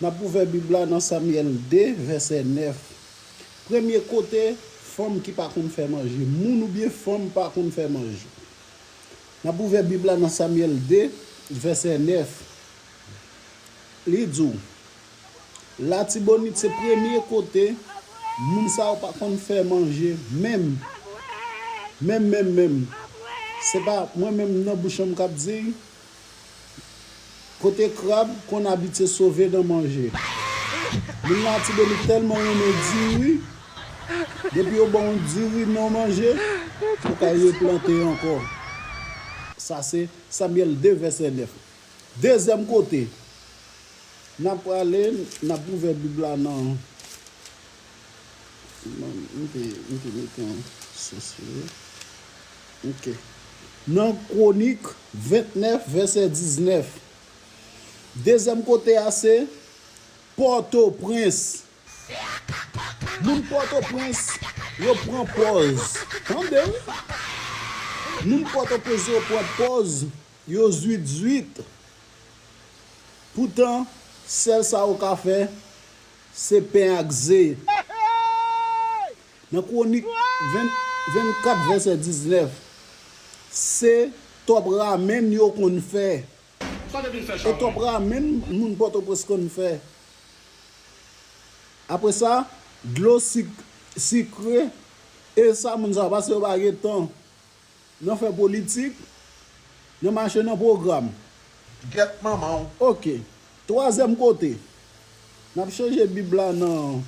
N'a ouvert Bible dans Samuel 2 verset 9. Premier côté, femme qui pas qu'on faire manger, moun ou bien femme pas qu'on faire manger. N'a ouvert Bible dans Samuel 2 verset 9. Li dit la tibonite c'est premier côté, moun sa pas qu'on faire manger même. C'est pas moi-même dans bouche me cap dire côté crabe qu'on habite sauver dans manger. Moun la tibonite tellement on me dit oui. Depuis au bon dit oui non manger, faut qu'aille planter encore. Ça c'est Samuel 2 verset 9. Deuxième côté, n'a parlé, n'a ouvert Bible là non. OK. Dans Chronique 29 verset 19. Deuxième côté c'est Port-au-Prince. Moun Port-au-Prince, yo prend pause. Entendez? Moun Port-au-Prince yo prend pause, yo 18. Pourtant, celle ça au café, c'est pain ak zé. Dans Chronique 24 verset 19, c'est top ramen yo qu'on fait. Et top ramen moun Port-au-Prince qu'on fait. Après ça, de l'eau sucrée et ça moun sa parce que pas temps. Nous fait politique, nous marcher dans programme. Get maman. OK. Troisième côté. N'a changé Bible là non.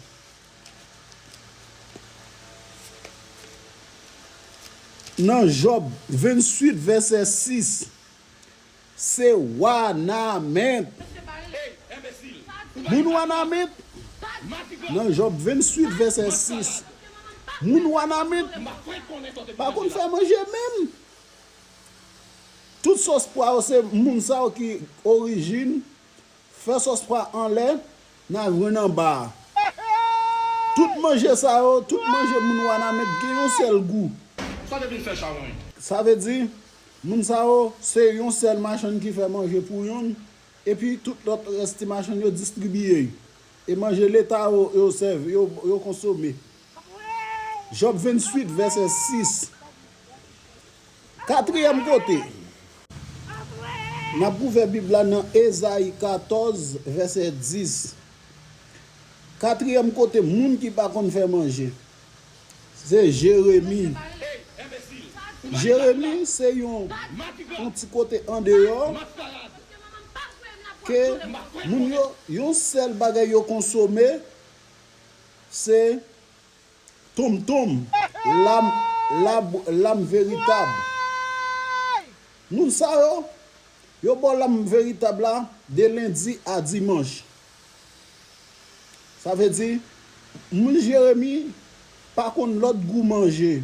Dans Job 28 verset 6. C'est Wanamet. Moun Wanamet. Dans Job 28 verset 6. Moun Wanamet. Par contre faire manger même. Toute sauce poire c'est moun sa qui origine fait sauce poire en lait n'a rien en bas. Tout manger ça tout manger moun Wanamet gen un seul goût. Ça veut dire moun sa c'est un seul machin qui fait manger pour yon et puis tout l'autre reste machin yo distribuer et manger l'état yo serve yo consommer. Job 28 verset 6. Quatrième côté. N'a ouvert Bible dans Ésaïe 14 verset 10. Quatrième côté moun qui pas qu'on faire manger. C'est Jérémie. Jérémie c'est un petit côté en dehors que moun yo seul bagay yo consommer c'est tom l'âme véritable. Nous ça yo bon l'âme véritable là de lundi à dimanche. Ça veut dire moun Jérémie par contre l'autre goût manger.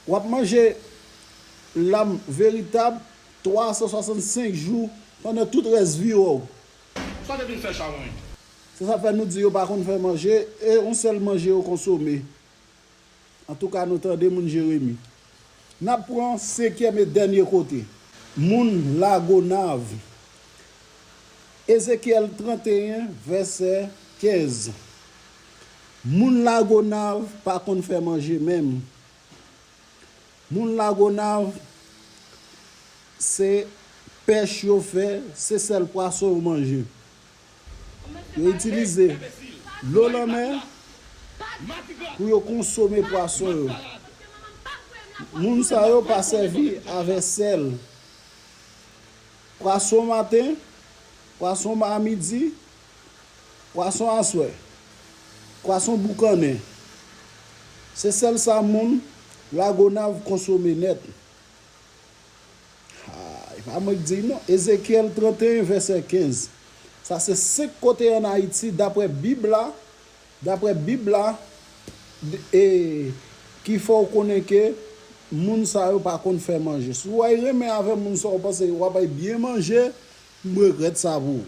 Ou manger l'âme véritable 365 jours pendant toute reste vie. Ça devient faire charon. Ça fait nous dire par contre faire manger et on seul manger au consommer. En tout cas nous tendez moun Jérémie. N'a prend cinquième et dernier côté. Moun Lagonave. Ézéchiel 31 verset 15. Moun Lagonave par contre faire manger même. Moun Lagonave c'est pêche yo fait, c'est seul poisson ou manger. Yo utiliser l'eau la mer pour consommer poisson. Moun sa yo pas servi avec sel. Poisson matin, poisson à midi, poisson à soir. Poisson boucané. C'est celle ça moun Lagonave consommer net. Il va me dire non. Ézéchiel 31 verset 15. Ça c'est 5 côtés en Haïti d'après Bible et qu'il faut connaître que moun sa yo pas qu'on faire manger. Si vous remet avec moun sa parce que vous pas bien manger, me regrette ça vous.